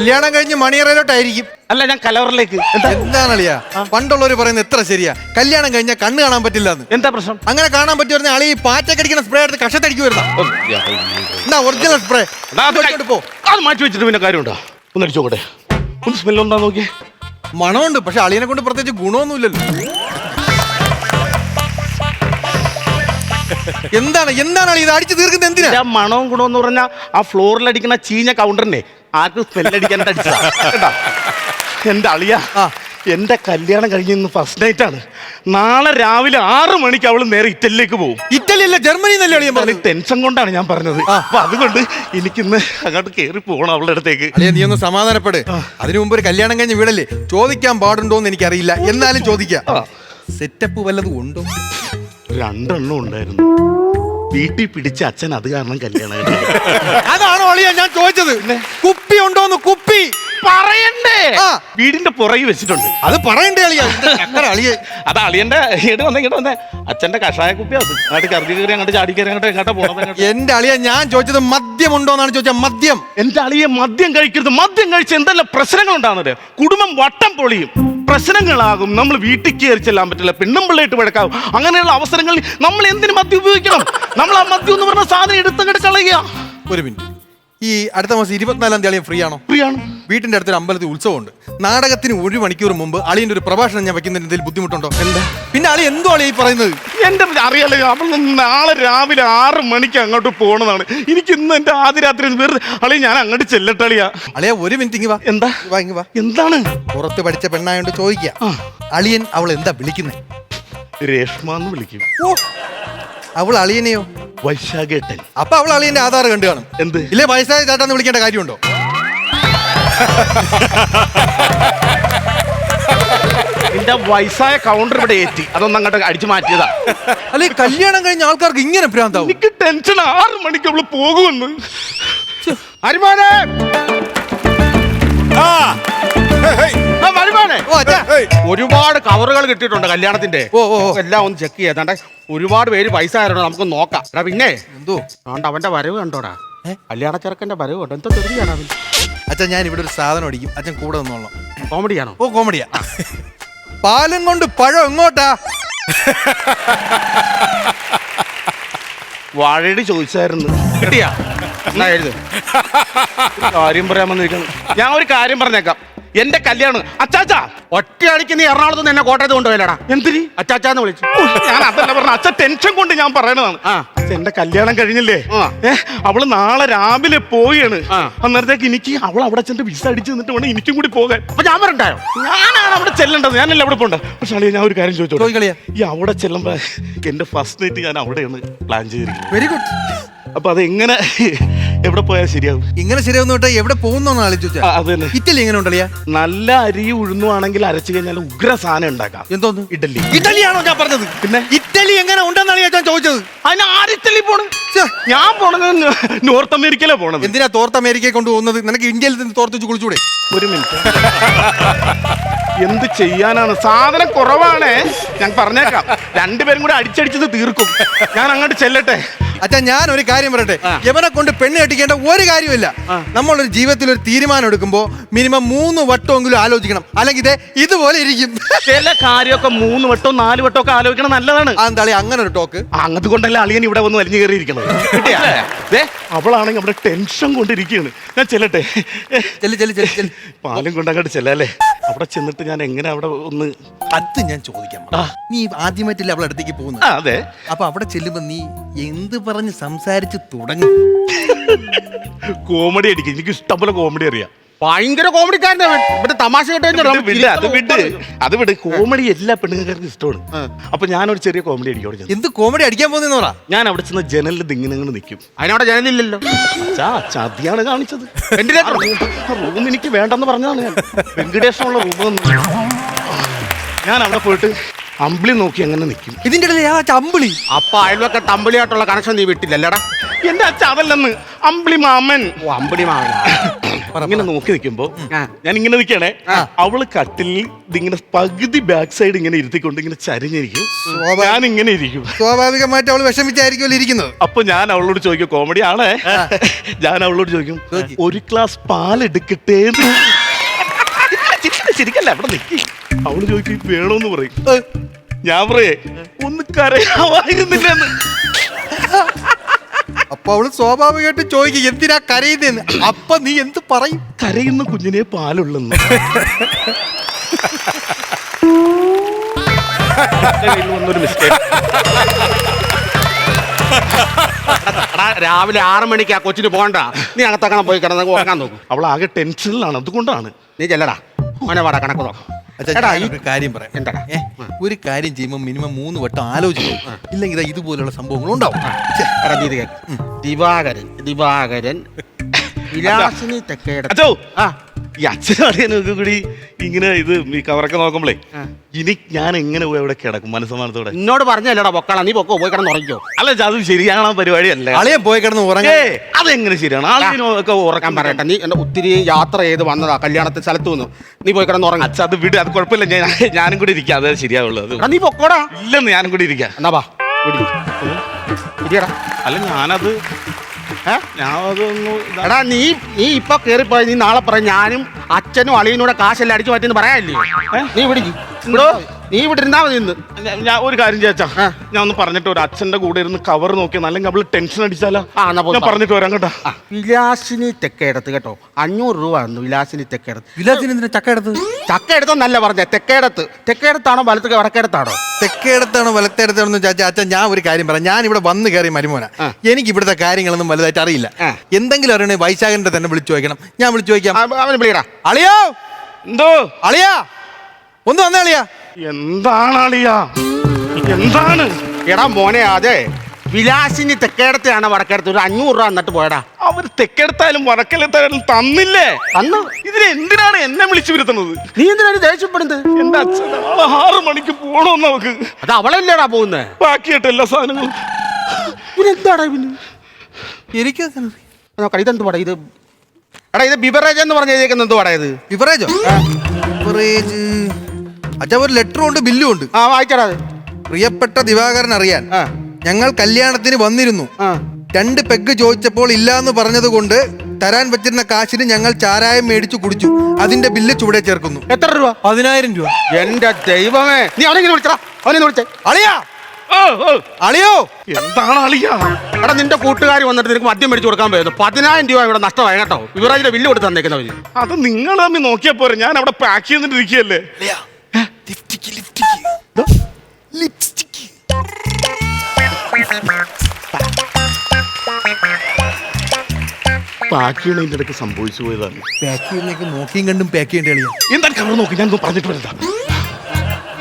കല്യാണം കഴിഞ്ഞ് മണിയറയിലോട്ടായിരിക്കും. അല്ല, ഞാൻ കലവറിലേക്ക്. എന്താണ് അളിയാ പണ്ടുള്ളവര് പറയുന്നത് എത്ര ശരിയാ, കല്യാണം കഴിഞ്ഞാൽ കണ്ണ് കാണാൻ പറ്റില്ല. എന്താ പ്രശ്നം? അങ്ങനെ കാണാൻ പറ്റുന്ന അളി പാറ്റക്കടിക്കുന്ന സ്പ്രേ എടുത്ത് കഷത്തടിക്ക് വരുന്ന എന്നാ ഒറിജിനൽ സ്പ്രേ പോ. അത് മാറ്റി വെച്ചിട്ട് പിന്നെ കാര്യമുണ്ടോ? ഒന്ന് അടിച്ചോട്ടെ. ഒന്ന് സ്മെല്ല് ഉണ്ടാ നോക്കി. മണമുണ്ട്, പക്ഷെ അളിയനെ കൊണ്ട് പ്രത്യേകിച്ച് ഗുണമൊന്നുമില്ലല്ലോ. എന്താണ് എന്താണ് ഇത് അടിച്ചു തീർക്കുന്നത് എന്തിനാ? മണവും ഗുണമെന്ന് പറഞ്ഞാൽ ആ ഫ്ലോറിൽ അടിക്കുന്ന ചീഞ്ഞ കൗണ്ടറിനെ ആർക്ക് സ്മെല്ലടിക്കാൻ അടിച്ചതാ കേട്ടാ. എന്റെ അളിയ, എന്റെ കല്യാണം കഴിഞ്ഞ ഫസ്റ്റ് നൈറ്റ് ആണ്. നാളെ രാവിലെ 6 മണിക്ക് അവള് നേരെ ഇറ്റലിയിലേക്ക് പോകും. ഇറ്റലി അല്ല, ജർമ്മനി എന്നല്ലേ അളിയൻ പറഞ്ഞത്? ടെൻഷൻ കൊണ്ടാണ് ഞാൻ പറഞ്ഞത്. അപ്പൊ അതുകൊണ്ട് എനിക്കിന്ന് അങ്ങോട്ട് കയറി പോകണം അവളുടെ അടുത്തേക്ക്. അളിയ, നീ ഒന്ന് സമാധാനപ്പെട്. അതിനു മുമ്പ് ഒരു കല്യാണം കഴിഞ്ഞ വീടല്ലേ, ചോദിക്കാൻ പാടുണ്ടോന്ന് എനിക്കറിയില്ല, എന്നാലും ചോദിക്കാം. സെറ്റപ്പ് വല്ലതും ഉണ്ടോ? 2 എണ്ണം ഉണ്ടായിരുന്നു. വീട്ടിൽ പിടിച്ച അച്ഛൻ അത് കാരണം കല്യാണം. അതാണോ അളിയാ ഞാൻ ചോദിച്ചത്? കുപ്പി ഉണ്ടോന്ന്? കുപ്പി പറയണ്ടേ? വീടിന്റെ പുറകെ വെച്ചിട്ടുണ്ട്. അത് പറയണ്ടേ അളിയാ? അത് അളിയന്റെ ഇങ്ങോട്ട് വന്നേ അച്ഛന്റെ കഷായ കുപ്പി. അത് അങ്ങോട്ട് കറക്കി കയറി അങ്ങോട്ട് ചാടി കയറി അങ്ങോട്ട് എങ്ങോട്ടാ പോണത്? എന്റെ അളിയ, ഞാൻ ചോദിച്ചത് മദ്യം ഉണ്ടോന്നാണ് ചോദിച്ചത്. മദ്യം. എന്റെ അളിയെ മദ്യം കഴിക്കരുത്. മദ്യം കഴിച്ച് എന്തെല്ലാം പ്രശ്നങ്ങൾ ഉണ്ടാകുന്നത്. കുടുംബം വട്ടം പൊളിയും, പ്രശ്നങ്ങളാകും. നമ്മൾ വീട്ടിൽ കയറി ചെല്ലാൻ പറ്റില്ല, പെണ്ണും പിള്ളേട്ട് വഴക്കാവും. അങ്ങനെയുള്ള അവസരങ്ങളിൽ നമ്മൾ എന്തിനു മദ്യം ഉപയോഗിക്കണം? നമ്മൾ ആ മദ്യം എന്ന് പറഞ്ഞ സാധനം എടുത്തങ്ങോട്ട് കളയുക. ഒരു മിനിറ്റ്, ഈ അടുത്ത മാസം 24-ാം തീയതി ഫ്രീ ആണോ? ഫ്രീ ആണ്. വീട്ടിന്റെ അടുത്തൊരു അമ്പലത്തിൽ ഉത്സവമുണ്ട്. നാടകത്തിന് 1 മണിക്കൂർ മുമ്പ് അളിയന്റെ ഒരു പ്രഭാഷണം ഞാൻ വെക്കുന്നതിന് എന്തെങ്കിലും ബുദ്ധിമുട്ടുണ്ടോ? എന്താ പിന്നെ അളി എന്തോ അളി ഈ പറയുന്നത്? എന്റെ അറിയാലോ, അവൾ നാളെ രാവിലെ 6 മണിക്ക് അങ്ങോട്ട് പോകണതാണ്. എനിക്ക് ഇന്ന് എന്റെ ആദ്യ രാത്രി വെറുതെ അളി ഞാൻ അങ്ങോട്ട് ചെല്ലട്ടെ അളിയാ. അളിയാ, ഒരു മിനിറ്റ് ഇങ്ങ് വാ. എന്താ? ഇങ്ങ് വാ. എന്താണ്? പുറത്ത് പഠിച്ച പെണ്ണായോണ്ട് ചോദിക്കാം. അളിയൻ അവൾ എന്താ വിളിക്കുന്നത്? രേഷ്മാന്ന് വിളിക്കും. അവൾ അളിയനെയോ? വൈശാഖേട്ടൻ. അപ്പൊ അവൾ അളിയന്റെ ആധാർ കണ്ടു കാണും. എന്ത്? ഇല്ലേ വയസ്സായ ചേട്ടാന്ന് വിളിക്കേണ്ട കാര്യമുണ്ടോ? എന്റെ വയസ്സായ കൗണ്ടർ ഇവിടെ ഏറ്റി, അതൊന്നും അങ്ങോട്ട് അടിച്ചു മാറ്റിയതാ. അല്ലെ, കല്യാണം കഴിഞ്ഞ ആൾക്കാർക്ക് ഇങ്ങനെ ഭ്രാന്താവും. എനിക്ക് ടെൻഷൻ. 6 മണിക്ക് അവള് പോകുമെന്ന്. അരിമാനെ, ഒരുപാട് കവറുകൾ കിട്ടിയിട്ടുണ്ട് കല്യാണത്തിന്റെ. എല്ലാം ഒന്ന് ചെക്ക് ചെയ്യാതാണ്ട്. ഒരുപാട് പേര് പൈസ ആയിരുന്നു, നമുക്ക് നോക്കാം. എടാ പിന്നെ എന്തോ അവന്റെ വരവ് കണ്ടോടാ. കല്യാണ ചെറുക്കന്റെ വരവ് കണ്ടോ? എന്തോ തെറിയാണ് അവൻ. അച്ഛൻ, ഞാൻ ഇവിടെ ഒരു സാധനം അടിക്കും, അച്ഛൻ കൂടെ നിന്നോളാം. കോമഡിയാണോ? ഓ, കോമഡിയാ. പാലും കൊണ്ട് പഴം എങ്ങോട്ടാ? വാഴയുടെ ചോദിച്ചായിരുന്നു, കിട്ടിയാ? എന്നാ എഴുത്. കാര്യം പറയാൻ വന്നിരിക്കുന്നു. ഞാൻ ഒരു കാര്യം പറഞ്ഞേക്കാം. എന്റെ കല്യാണം അച്ചാച്ചാ ഒറ്റയടിക്ക് നീ എറണാകുളത്ത് നിന്ന് എന്നെ കോട്ടയത്ത് കൊണ്ടുപോയില്ലടാ. എന്തിന് അച്ചാച്ചാന്ന് വിളിച്ചു? ഞാൻ അതല്ല പറഞ്ഞ, അച്ഛൻ ടെൻഷൻ കൊണ്ട് ഞാൻ പറയണതാണ്. എന്റെ കല്യാണം കഴിഞ്ഞില്ലേ, അവള് നാളെ രാവിലെ പോവുകയാണ്. അന്നേരത്തേക്ക് എനിക്ക് അവൾ അവിടെ ചെന്ന് വിസ അടിച്ചു നിന്നിട്ട് വേണം എനിക്കും കൂടി പോകാൻ. അപ്പൊ ഞാൻ പറയണ്ടായോ? ഞാനാണ് അവിടെ ചെല്ലേണ്ടത്, ഞാനല്ല അവിടെ പോകണ്ട. പക്ഷെ അളിയ, ഞാൻ ഒരു കാര്യം ചോദിച്ചോളൂ. ഈ അവിടെ ചെല്ലുമ്പോ എന്റെ ഫസ്റ്റ് നൈറ്റ് ഞാൻ അവിടെയാണ് പ്ലാൻ ചെയ്തിരിക്കുന്നത്. Very good. അപ്പൊ അതെങ്ങനെ എവിടെ പോയാൽ ശരിയാവും? ഇങ്ങനെ ശരിയാവുന്ന തൊട്ട് എവിടെ പോകുന്നോന്ന് ആലോചിച്ചാ. അതന്നെ. ഇറ്റലി എങ്ങനെ ഉണ്ടല്ലേ? നല്ല അരി ഉഴുന്നുവാണെങ്കിൽ അരച്ചു കഴിഞ്ഞാൽ ഉഗ്ര സാധനം ഉണ്ടാക്കാം. എന്തോന്ന്? ഇഡലി. ഇറ്റലിയാണോ ഞാൻ പറഞ്ഞത്? പിന്നെ ഇറ്റലി എങ്ങനെ ഉണ്ടെന്നാണ് ഞാൻ ചോദിച്ചത്. അതിന് ആര് ഇറ്റലി പോണ്? ഞാൻ പോണത് നോർത്ത് അമേരിക്കയിലാ പോണത്. എന്തിനാ നോർത്ത് അമേരിക്കയെ കൊണ്ടുപോകുന്നത്? നിനക്ക് ഇന്ത്യയിൽ നിന്ന് തോർത്ത് വെച്ച് കുളിച്ചൂടെ? ഒരു മിനിറ്റ്. എന്ത് ചെയ്യാനാണ്? സാധനം കുറവാണ്, ഞാൻ പറഞ്ഞേക്കാം. 2 പേരും കൂടെ അടിച്ചടിച്ചത് തീർക്കും. ഞാൻ അങ്ങോട്ട് ചെല്ലട്ടെ. അച്ഛാ, ഞാൻ ഒരു കാര്യം പറയട്ടെ. യവനെ കൊണ്ട് പെണ്ണ് കെട്ടിക്കേണ്ട ഒരു കാര്യമില്ല. നമ്മളൊരു ജീവിതത്തിൽ ഒരു തീരുമാനം എടുക്കുമ്പോ മിനിമം 3 വട്ടമെങ്കിലും ആലോചിക്കണം, അല്ലെങ്കിൽ ഇതുപോലെ ഇരിക്കും. ചില കാര്യമൊക്കെ 3 വട്ടവും 4 വട്ടവും ഒക്കെ ആലോചിക്കണം, നല്ലതാണ്. എന്താ അങ്ങനെ ഒരു ടോക്ക്? അതുകൊണ്ടല്ലേ അളിയൻ ഇവിടെ വന്ന് വലിഞ്ഞു കയറിയിരിക്കുന്നത്. അവളാണെങ്കിൽ അവിടെ ടെൻഷൻ കൊണ്ടിരിക്കുകയാണ്. ഞാൻ ചെല്ലട്ടെ. പാലും കൊണ്ടങ്ങോട്ട് ചെല്ലല്ലേ. അവിടെ ചെന്നിട്ട് ഞാൻ എങ്ങനെ അവിടെ ഒന്ന് അത് ഞാൻ ചോദിക്കാം. നീ ആദ്യമായിട്ടില്ല അവളെ അടുത്തേക്ക് പോകുന്നത്? അതെ. അപ്പൊ അവിടെ ചെല്ലുമ്പോ നീ എന്ത് പറഞ്ഞ് സംസാരിച്ച് തുടങ്ങും? കോമഡി അടിക്കും. എനിക്ക് ഇഷ്ടംപോലെ കോമഡി അറിയാം. ഭയങ്കര കോമഡിക്കാരനെ. മറ്റേ തമാശ അത് വിട്. കോമഡി എല്ലാ പെണ്ണുങ്ങൾക്കും ഇഷ്ടമാണ്. അപ്പൊ ഞാനൊരു ചെറിയ കോമഡി അടിക്കും. എന്ത് കോമഡി അടിക്കാൻ പോകുന്ന പറ. ഞാൻ അവിടെ ചെന്ന് ജനലിൽ ദിങ്ങിനങ്ങനെ നിൽക്കും. അതിനവിടെ ജനലില്ലല്ലോ. ചതിയാണ് കാണിച്ചത്. റൂം എനിക്ക് വേണ്ടെന്ന് പറഞ്ഞതാണ്. ഞാൻ വെങ്കടേഷനുള്ള റൂം ഞാൻ അവിടെ പോയിട്ട് അമ്പിളി നോക്കി അങ്ങനെ നിൽക്കും. ഇതിന്റെ ഇടയിൽ അമ്പിളി. അപ്പൊ അയൽവക്കെ അമ്പിളിയായിട്ടുള്ള കണക്ഷൻ നീ വിട്ടില്ലല്ലടാ. എന്റെ അച്ഛൻ അതല്ലെന്ന്, അമ്പിളി മാമൻ. അമ്പിളി മാമൻ. ഇങ്ങനെ നോക്കി നിൽക്കുമ്പോ ഞാൻ ഇങ്ങനെ നിൽക്കണേ, അവള് കട്ടിലിൽ ഇതിങ്ങനെ പകുതി ബാക്ക് സൈഡ് ഇങ്ങനെ ഇരുത്തിക്കൊണ്ട് ഇങ്ങനെ ചരിഞ്ഞിരിക്കും, ഞാൻ ഇങ്ങനെ ഇരിക്കും. സ്വാഭാവികമായിട്ട് അവള് വിഷമിച്ചായിരിക്കുമല്ലോ ഇരിക്കുന്നത്. അപ്പൊ ഞാൻ അവളോട് ചോദിക്കും, കോമഡി ആണേ, ഞാൻ അവളോട് ചോദിക്കും ഒരു ഗ്ലാസ് പാലെടുക്കട്ടെ. ശരിക്കല്ല, അവിടെ നിൽക്കി. അവള് ചോദിക്കും വേണോന്ന് പറയും. ഞാൻ പറയേ ഒന്ന് കരയാവായിരുന്നില്ലെന്ന്. അപ്പൊ അവള് സ്വാഭാവികമായിട്ട് ചോദിക്കും എന്തിനാ കരയുന്നതെന്ന്. അപ്പൊ നീ എന്ത് പറയും? കരയുന്ന കുഞ്ഞിനെ പാലുള്ളെന്ന്. വന്നൊരു മിസ്റ്റേക്ക്. രാവിലെ 6 മണിക്ക് ആ കൊച്ചിന് പോകണ്ട, നീ അകത്തക്കണം പോയി കിടന്ന് ഉറങ്ങാൻ നോക്കും. അവൾ ആകെ ടെൻഷനിലാണ്, അതുകൊണ്ടാണ്. നീ ചെല്ലടാ മോനെ വാടാ, കണക്ക് നോക്കാം. കാര്യം പറയാം. എന്താടാ? ഒരു കാര്യം ചെയ്യുമ്പോൾ മിനിമം 3 വട്ടം ആലോചിക്കും, ഇല്ലെങ്കിൽ ഇതുപോലുള്ള സംഭവങ്ങൾ ഉണ്ടാവും. ദിവാകരൻ വിലാസിനി തെക്കേട. ഈ അച്ഛനറിയാനൊക്കെ കൂടി ഇങ്ങനെ ഇത് ഈ കവറൊക്കെ നോക്കുമ്പോളേ ഇനി ഞാൻ എങ്ങനെ പോയി അവിടെ കിടക്കും മനസ്സമാനത്തോടെ? എന്നോട് പറഞ്ഞല്ലടാ പൊക്കളാ, നീ പൊക്കോ, പോയി കിടന്ന് ഉറങ്ങിക്കോ. അല്ല അത് ശരിയാണ് പരിപാടിയല്ല. അളിയെ പോയി കിടന്ന് ഉറങ്ങേ, അതെങ്ങനെ ശരിയാണ്? ആളിനൊക്കെ ഉറക്കാൻ പറയട്ടെ. നീ എന്നെ ഒത്തിരി യാത്ര ചെയ്ത് വന്നതാ കല്യാണത്തിന് സ്ഥലത്ത് നിന്ന്, നീ പോയി കിടന്ന് ഉറങ്ങ. അച്ഛാ അത് വിട്, അത് കുഴപ്പമില്ല, ഞാനും കൂടി ഇരിക്കാം, അത് ശരിയാവുള്ളൂ. അത് നീ പൊക്കോടാ. ഇല്ലെന്ന് ഞാനും കൂടി ഇരിക്കാം. എന്നാ വാ ഇരിയടാ. അല്ല ഞാനത് എടാ നീ ഇപ്പൊ കേറിപ്പോയി, നീ നാളെ പറയും ഞാനും അച്ഛനും അളിയനൂടെ കാശെല്ലാം അടിച്ചു മാറ്റിന്ന് പറയാല്ലേ. നീ നീ ഇവിടെ ഇരുന്നാ മതി. ഇന്ന് ഞാൻ ഒരു കാര്യം ചേച്ചാ, ഞാൻ ഒന്ന് പറഞ്ഞിട്ട് ഒരു അച്ഛന്റെ കൂടെ ഇരുന്ന് കവർ നോക്കിയാൽ അല്ലെങ്കിൽ അവള് ടെൻഷൻ അടിച്ചാലോ. ഞാൻ പറഞ്ഞിട്ട് വരാം കേട്ടോ. വിലാസിനി തെക്കേടത്ത് കേട്ടോ, 500 രൂപ വന്നു വിലാസിനി തെക്കേടത്ത്. വിലാസിന് ചക്ക എടുത്ത്? ചക്ക എടുത്തെന്നല്ല പറഞ്ഞ, തെക്കേടത്ത്. തെക്കേടത്താണോ വലത്ത് വടക്കേടത്താണോ? തെക്കേടത്താണോ വലത്തേടത്താണോ ചാച്ചാ? അച്ഛൻ ഞാൻ ഒരു കാര്യം പറയാം. ഞാൻ ഇവിടെ വന്ന് കയറി മരുമോന, എനിക്ക് ഇവിടുത്തെ കാര്യങ്ങളൊന്നും വലുതായിട്ട് അറിയില്ല. എന്തെങ്കിലും അറിയണേ വൈശാഖന്റെ തന്നെ വിളിച്ചു ചോദിക്കണം. ഞാൻ വിളിച്ചു ചോദിക്കാം. അവന് വിളിയടാ. അളിയോ, എന്തോ അളിയാ, ഒന്ന് വന്നേ അളിയാ. എന്താണ് അളിയാ, എന്താണ്? എടാ മോനെ, അതെ വിലാസിനി തെക്കേടത്തെയാണ് വടക്കേടത്ത്. ഒരു 500 രൂപ എന്നിട്ട് പോയടാ. അവർ തെക്കേടത്തായാലും വടക്കെടുത്തായാലും തന്നില്ലേ? തന്നു. ഇതിന് എന്തിനാണ് എന്നെ വിളിച്ചു വരുത്തുന്നത്? നീ എന്തിനാണ് ദേഷ്യപ്പെടുന്നത്? എന്റെ അച്ഛൻ 6 മണിക്ക് പോണോന്ന് നമുക്ക്. അത് അവളല്ലേടാ പോകുന്നേ, ബാക്കിയായിട്ട് എല്ലാ സാധനങ്ങളും. ഇതെന്താടാ പിന്നെ? എനിക്ക് ഇതെന്ത് പടാ ഇത്? എടാ ഇത് ബിവറേജ് എന്ന് പറഞ്ഞേക്കുന്നത് എന്ത് പടാ ഇത്? ബിവറേജോ? ബിവറേജ് അച്ഛാ, ഒരു ലെറ്ററും ഉണ്ട് ബില്ലും ഉണ്ട്. ആ വായിച്ചടാ. പ്രിയപ്പെട്ട ദിവാകരൻ അറിയാൻ, ഞങ്ങൾ കല്യാണത്തിന് വന്നിരുന്നു. 2 പെഗ് ചോദിച്ചപ്പോൾ ഇല്ലാന്ന് പറഞ്ഞത് കൊണ്ട് തരാൻ പറ്റുന്ന കാശിന് ഞങ്ങൾ ചാരായം മേടിച്ചു കുടിച്ചു. അതിന്റെ ബില്ല് ചുവടെ ചേർക്കുന്നു. എത്ര രൂപ? 10,000 രൂപ. എന്റെ ദൈവമേ, നീ അവനെ വിളിച്ചാ. അവനെ വിളിച്ചേ. അളിയാ, അളിയോ, എന്താണ് അളിയാ? എടാ നിന്റെ കൂട്ടുകാർ വന്നിട്ട് നിനക്ക് മദ്യം മേടിച്ചു കൊടുക്കാൻ പോയത് 10,000 രൂപ ഇവിടെ നഷ്ടമായി കേട്ടോ. വിവരാജിന്റെ ബില്ല് കൊടുത്ത് തന്നേക്കുന്നവര്. അത് നിങ്ങൾ തമ്മിൽ നോക്കിയാ പോരെ, ഞാൻ അവിടെ പാക്ക് ചെയ്തിട്ടിരിക്കുകയല്ലേ. പാക്കിയുടെ ഇടയ്ക്ക് സംഭവിച്ചു പോയതാണ്. പാക്ക് നോക്കിയും കണ്ടും പാക്ക് ചെയ്യേണ്ട കളിയാ. എന്താണ് കവർ നോക്കി, ഞാൻ പറഞ്ഞിട്ട് വരണ്ട.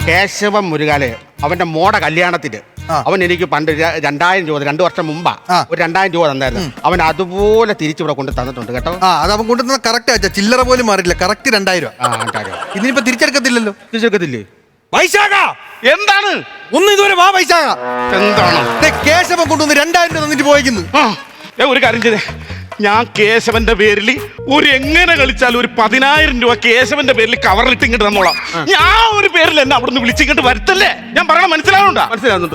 കേശവൻ മുരുകാലെ അവന്റെ മോടെ കല്യാണത്തിന് അവൻ എനിക്ക് പണ്ട് 2000 രൂപ 2 വർഷം മുമ്പാ ഒരു 2000 രൂപ തന്നായിരുന്നു. അവൻ അതുപോലെ തിരിച്ചിവിടെ കൊണ്ട് തന്നിട്ടുണ്ട് കേട്ടോ. അത് അവൻ കൊണ്ടുവന്ന കറക്റ്റ് ആച്ചാ, ചില്ലറ പോലും മാറിയില്ല. കറക്റ്റ് 2000 രൂപ. ഇതിനിപ്പോ തിരിച്ചെടുക്കത്തില്ലല്ലോ. തിരിച്ചെടുക്കത്തില്ലേ? വൈശാഖ എന്താണ്? ഒന്ന് ഇതുവരെ വാ വൈശാഖ. എന്താണ്? കേശവൻ കൊണ്ടുവന്ന് 2000 രൂപ തന്നിട്ട് പോയിക്കുന്നു. ഒരു കാര്യം ചെയ്തേ, ഞാൻ കേശവന്റെ പേരിൽ ഒരു എങ്ങനെ കളിച്ചാലും ഒരു 10,000 രൂപ കേശവന്റെ പേരിൽ കവറിലിട്ട് ഇങ്ങോട്ട് തന്നോളാം. ഞാൻ ഒരു പേരിൽ എന്നെ അവിടുന്ന് വിളിച്ചിങ്ങോട്ട് വരുത്തല്ലേ? ഞാൻ പറയണ മനസ്സിലാവുന്നുണ്ടോ? മനസ്സിലാവുന്നു.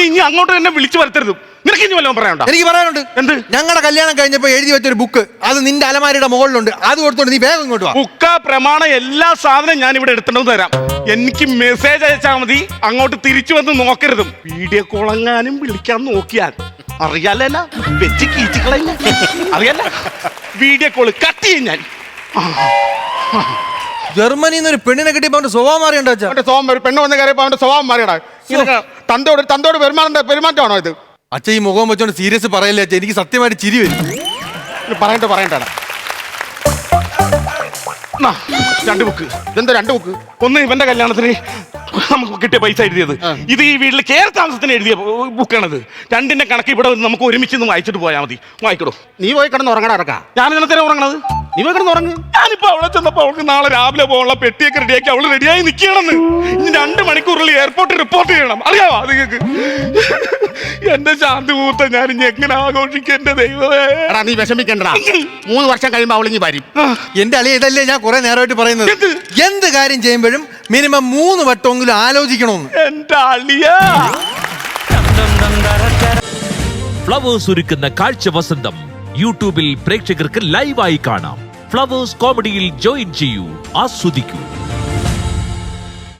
ഇനി അങ്ങോട്ട് എന്നെ വിളിച്ചു വരുത്തരുത്. നിനക്ക് ഇനി വല്ലതും പറയാനുണ്ടോ? എനിക്ക് പറയാനുണ്ട്. എന്ത്? ഞങ്ങളുടെ കല്യാണം കഴിഞ്ഞപ്പോ എഴുതി വെച്ചൊരു ബുക്ക്, അത് നിന്റെ അലമാരിയുടെ മുകളിലുണ്ട്. അത് കൊടുത്തോണ്ട് നീ വേഗം ഇങ്ങോട്ട് വാ. ബുക്ക പ്രമാണം എല്ലാ സാധനം ഞാൻ ഇവിടെ എടുത്തിട്ട് തരാം. എനിക്ക് മെസ്സേജ് അയച്ചാൽ മതി, അങ്ങോട്ട് തിരിച്ചു വന്ന് നോക്കരുത്. വീഡിയോ കോളെങ്ങാനും വിളിക്കാൻ നോക്കിയാൽ അറിയാല വെച്ച് കീച്ചിക്കളഞ്ഞ അറിയാല. വീഡിയോ കോള് കട്ട് ചെയ്യും ഞാൻ. ജർമ്മനിയിൽ നിന്ന് ഒരു പെണ്ണിനെ കിട്ടിയപ്പോ അവന്റെ സ്വഭാവം മാറിയുണ്ടോ? ഒരു പെണ്ണ് വന്ന് കയറിയപ്പോ അവന്റെ സ്വഭാവം മാറിയടാ. തന്തോട് പെരുമാറ്റമാണോ ഇത്? അച്ഛ ഈ മുഖം വെച്ചോണ്ട് സീരിയസ് പറയല്ലേ അച്ഛ, എനിക്ക് സത്യമായിട്ട് ചിരി വരും. പറയണ്ടാ. 2 ബുക്ക്. ഇതെന്താ 2 ബുക്ക്? ഒന്ന് ഇവന്റെ കല്യാണത്തിന് നമുക്ക് കിട്ടിയ പൈസ എഴുതിയത്, ഇത് ഈ വീട്ടിൽ കയറി താമസത്തിന് എഴുതിയ ബുക്കാണത്. 2ന്റെ കണക്ക് ഇവിടെ നമുക്ക് ഒരുമിച്ച് വായിച്ചിട്ട് പോയാൽ മതി. വായിക്കടോ. നീ പോയി കിടന്ന് ഉറങ്ങണ ഇറക്കാം. ഞാൻ ഇന്നത്തെ ഉറങ്ങണത്. നീ കിടന്ന് ഉറങ്ങ്. ഞാനിപ്പോ അവിടെ ചെന്നപ്പോ അവൾക്ക് നാളെ രാവിലെ പോകാനുള്ള പെട്ടിയൊക്കെ റെഡിയാക്കി അവള് റെഡിയായി നിൽക്കണമെന്ന്. ഇനി 2 മണിക്കൂറിൽ എയർപോർട്ടിൽ റിപ്പോർട്ട് ചെയ്യണം. അറിയാവോ നിങ്ങൾക്ക്? എന്റെ ശാന്തി മുഹൂർത്തം ഞാൻ ഇനി എങ്ങനെ ആഘോഷിക്കും എന്റെ ദൈവമേ. എടാ നീ വിഷമിക്കണ്ടടാ, 3 വർഷം കഴിയുമ്പോ അവളിങ്ങി വരും. എന്റെ അളിയ ഇതല്ലേ ഞാൻ കുറെ നേരമായിട്ട് പറയുന്നത്. എന്ത് കാര്യം ചെയ്യുമ്പോഴും മിനിമം 3 വട്ടമെങ്കിലും ആലോചിക്കണമെന്ന്. എന്റെ അളിയ ഫ്ലവേഴ്സ് ഒരുക്കുന്ന കാഴ്ച വസന്തം യൂട്യൂബിൽ പ്രേക്ഷകർക്ക് ലൈവായി കാണാം. ഫ്ലവേഴ്സ് കോമഡിയിൽ ജോയിൻ ചെയ്യൂ, ആസ്വദിക്കൂ.